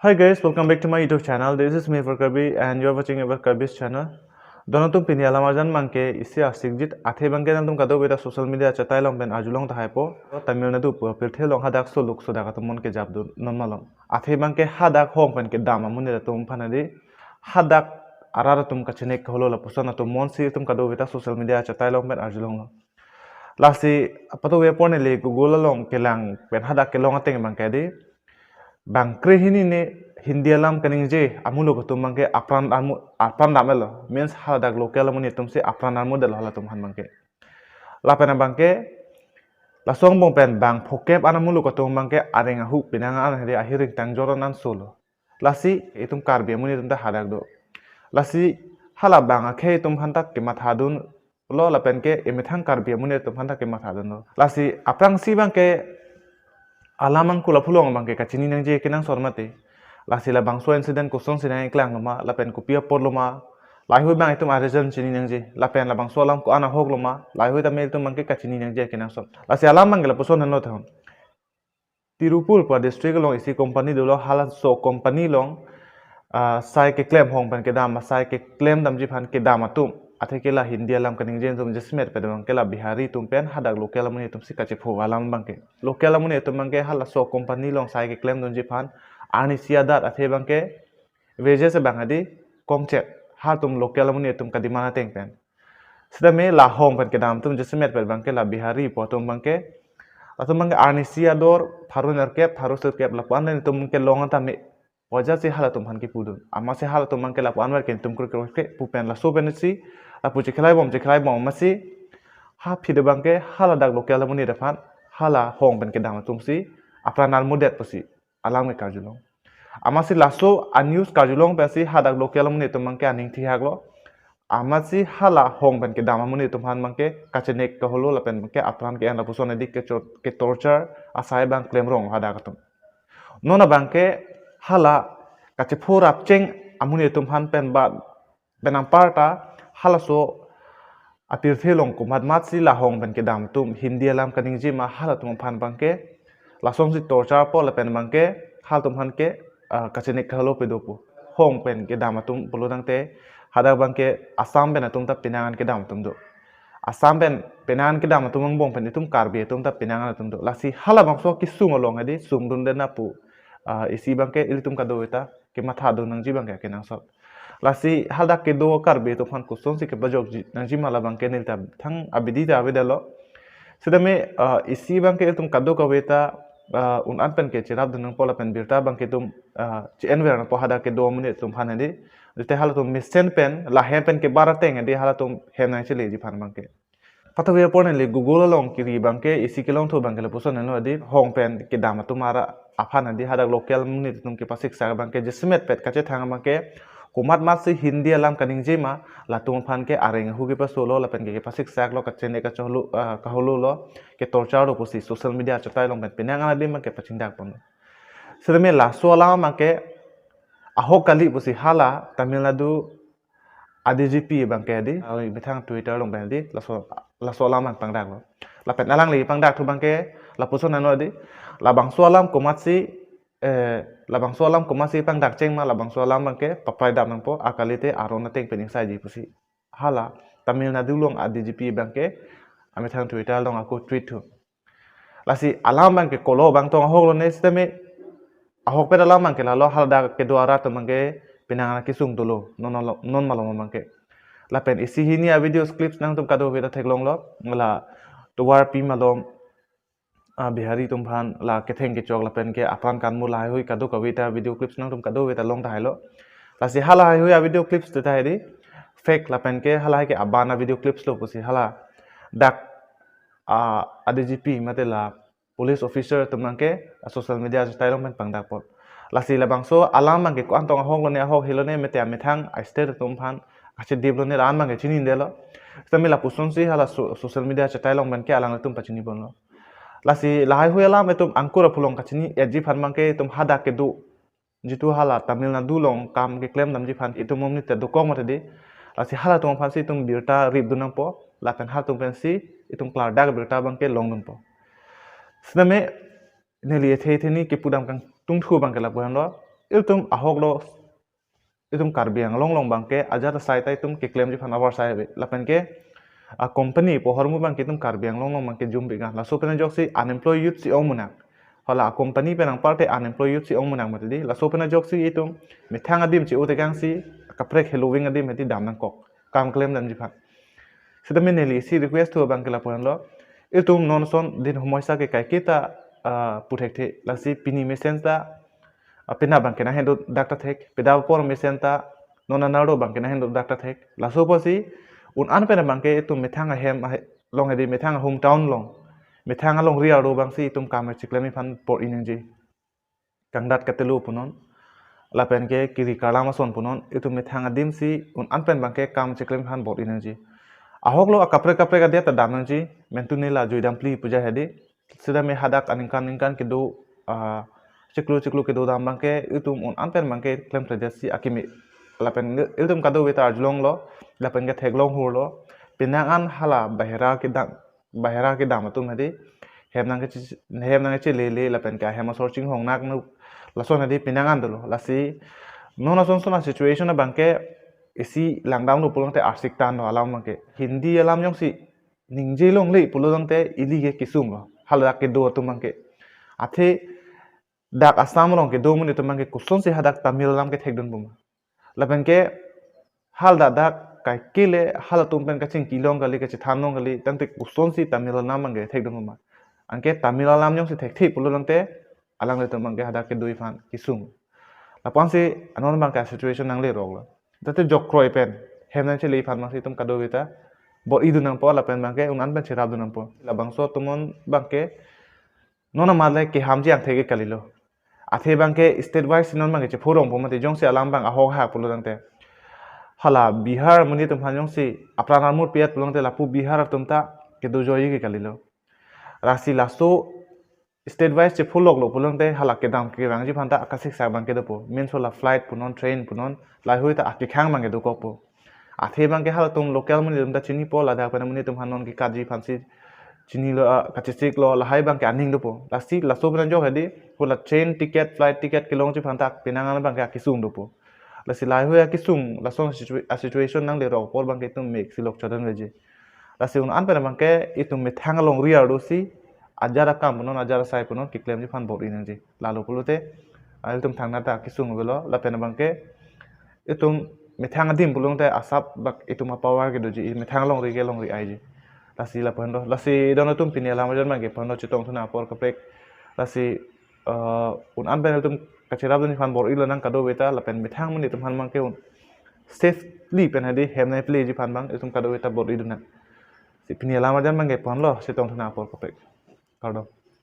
Hi guys, welcome back to my YouTube channel. This is me Farkabi and you are watching our Kabi's channel. दोनों तुम पिनिया लमाजन मंके इससे आसिकजित आथे बंके तुम कदो बेटा social media चताई लोंग Ben आजुलोंग था है पो तमिलनाडु पर फिर लोंग हादाक सो लुक सुधा का तुम मन के जाब दो नॉर्मल आथे बंके हादाक होंग बेन के दाम मुने तुम फनदी हादाक आरार तुम कचने कहलो लपुसना तुम मन सी तुम कदो बेटा सोशल मीडिया चताई लोंग बेन आजुलोंग लासी पतो वे पोने ले गूगल लोंग के लांग बेन हादाक के लोंग आते बंके दी bangkri hini ne hindi alam kaning je amulo ko tum bangke apran damelo means hadak local muni tum se apran amu del hala tum han bangke la pena bangke la song bong pen bang phokep anamulo ko tum bangke arenga hu pinanga an hede ahiring tang joronan solo lasi itum karbi muni tum ta hadak do lasi hala bang akhe tum hantak ke mathadun lo la pen ke emithang karbi muni tum hantak ke mathadun lasi aprang si bangke alamang kula pulong bangke kacini nang je kenang sormate lasila bangso incident kusong sinang iklang loma lapen kupia por loma lai hui bang itum arezon chini nang je lapen la bangso alam ko ana hog loma lai hui tamel tum bangke kacini nang je kenang sor lasi alamang la puson hanlo thon tirupur pa district long isi company dolo hala so company long sai ke claim hong ban ke dam sai ke claim dam ji phan ke dam atum athe ke la hindi alam kaning jen tum jesmet pe dam ke la bihari tum pen hadak local amune tum sikache pho alam bangke local amune tum bangke hala so company long sai ke claim dun ji phan ani siadat athe bangke veje se bangadi kongche ha tum local amune tum kadimana teng pen sida me la hong pen ke dam tum jesmet pe bangke la bihari po tum bangke atum bangke ani siador tharu nerkep tharu serkep la pan tum ke longa tame wajah se hala tum han ke pudun ama se hala tum bangke la panwar ken tum kur ke pupen la so benesi apu jeklai bom masi ha phide bangke hala dak local muni defan hala hong ben ke dam tumsi apranar mudet pusi alam ke kajulong amasi laso unnews kajulong pesi hadak local muni tumangke aning thi haglo amasi hala hong ben ke dam muni tumhan mangke kachenek ka holo lapen ke apran ke ana puson edik ke torture asai bang claim rong hada katum nona bangke hala kache phurap cheng amuni tumhan pen ba benang parta hala so apir thelong ko matsi la hong ben ke dam tum hindi alam kaning ji ma hala tum phan bangke la song si torture po la pen bangke hal tum han ke kachene khalo pe dopu hong pen ke dam tum polodang te hada bangke asam ben tum ta pinangan ke dam tum do asam ben pinangan ke dam tum bong pen tum karbi tum ta pinangan tum do lasi hala bang so ki sung along adi sung dun den na pu isi bangke ilitum ka do eta ke matha do nang ji bangke ke nang so lasi halda ke do karbe to fan kusong si ke bajok ji nangji mala bangke nil tab thang abidi ta abedalo sedame isi bangke tum kado ka weta un an pen ke chirap dunang pola pen birta bangke tum chi enver po hada ke do mune tum phanedi te hala tum misten pen la he pen ke barateng edi hala tum he nang chile ji phan bangke patawe pone le google long kiri bangke isi ke long tho bangke le puson no adi hong pen ke dama tumara aphan adi hada local mune tum ke pasik sa bangke jesmet pet kache thang bangke kumat masi hindi alam kaning jema latung phan ke areng hugi pa solo la pen ke pasik sak lo kachene ka cholu kahulu lo ke torchar ro pusi social media chatai long pen pinang ala dim ke pachindak pon sedeme la sola ma ke ahok kali pusi hala tamilnadu adgp bang ke di bethang twitter long pen di la sola man pangdak lo la pen alang li pangdak thu bang ke la puson ano di la bang solam kumat si labang solam ko masih pang dak ceng ma labang solam bangke papai dam nang po akalite arona teng pening saji pusi hala tamilnadu long adgp bangke ami thang twitter long aku tweet thu lasi alam bangke kolo bang tong hok lo ne steme ahok pe alam bangke la lo halda ke duara to bangke pinang kisung dulu non malong bangke lapen isi hini a video clips nang tum kado beta theklong lo ngala tuwar pi malom bihari tum phan la ketheng ke chok la pen ke apran kan mu lai hui kadu kawita video clips nang tum kadu weta long thai lo la si hala hui video clips te thai di fake la pen ke hala ke abana video clips lo pusi hala dak adgp mate la police officer tum nang ke social media jo tai long pen pang dak pot la si la bang so alam mang ke ko antong hong lo ne hok hilo ne mete amethang a state tum phan ache dev lo ne ran mang ke chini de lo tamila puson si hala social media jo tai long pen ke alang tum pachini bon lo lasi lahai hui alam etum angkura pulong kachini eji phan mangke tum hada ke du jitu hala tamilnadu long kam ke claim namji phan itu momni te dokong mate lasi hala tum phan si tum birta rib dunang po la pen hal tum pen si itum klar dag birta bangke long dun po sname neli the theni ke pudam kang tung thu bangke la puan lo itum ahok lo itum karbiang long bangke ajar sai tai tum ke claim ji fan awar sai lapen ke a company pohor mu bangke tum karbiang long bangke jumbi ga la so pena jok si unemployed youth si ong munak hala a company penang parte unemployed youth si ong munak matidi la so pena jok si itum mithang adim si utegang si kaprek helowing adim heti dam nang kok kam claim dan ji fan sida meneli si request to bangke la pon lo itum non son din homoisa ke kai kita puthekte la si pini mesen ta pina bangke na hendo dakta thek pida por mesenta nona naro bangke na hendo dakta thek la so posi un an pena bangke tu methanga hem long edi methanga hometown long methanga long ria ro bangsi tum kamer chiklemi fan por inenji kangdat katelu punon la pen ke kiri kalama son punon itu methanga dimsi un an pen bangke kam chiklemi fan por inenji ahok lo kapre ka dia ta damanji mentuni la joidam pli puja hedi sida me hadak aningkan kidu ciklu ke do dam bangke itum un anpen bangke claim predesi akimi lapen itum kado weta ajlong lo lapen ke theglong hur lo pinangan hala bahera ke dam tum hadi hemnang ke le lapen ka hema searching hong nak nu lason hadi pinangan dolo lasi nona son situation na bangke isi langdam nu pulong te arsik tan no alam bangke hindi alam jong si ningje long le pulong te ilige kisum lo hala ke do tum bangke athe dak asam rong ke 2 menit mangke kuson se hadak tamil lam ke thekdon buma lapen ke hal dak kai kile hal tumpen ka ching kilong gali ke thanong gali tante kuson si tamil nam mangke thekdon buma anke tamil lam nyong se thekthi pulong te alang le mangke hadak ke 2 fan kisung lapan se anon bangka situation nang le rog la tate jok kroi pen hemnan che le fan ma si tum kado beta bo idu nang po lapen bangke unan pen chirab nang po labang so tumon bangke nona madle ke hamji ang thege kalilo athe bangke state wise non bangke che phorong pomate jongse alam bang ahok ha pulodangte hala bihar muni tum hanjong si apranal mur piat pulongte lapu bihar tumta ke do joyi ke kalilo rasi laso state wise che phulok lo pulongte hala ke dam ke rangji phanta akasik sa bangke do po main sola flight punon train punon lai hoita akki khang bangke do ko po athe bangke hala tum local muni tum ta chini po la da pana muni tum hanon ki kaji phansi chini lo kacisik lo lahai bangke aning do po lasi laso bran jo hedi pula train ticket flight ticket kilong chi phantak pinangan bangke kisung do po lasi lai hoya kisung lason situation nang le ro por bangke tum mek silok chodan leje lasi un an pena bangke itum methang long ria do si ajara kam punon ajara sai punon ki claim ji phan bor inenji lalu pulute al tum thangna ta kisung gelo la pena bangke itum methang dim pulong te asap bak itum power ke doji methang long ri ai lasi la pando lasi dono tum pini alam jan mangke pando chitong thuna por kaprek lasi un an ben tum kachirab ni fan bor ilo nang kado beta la pen mithang muni tum han mangke un safely pen hadi hemnai play ji fan bang tum kado beta bor iduna si pini alam jan mangke pon lo chitong thuna por kaprek kado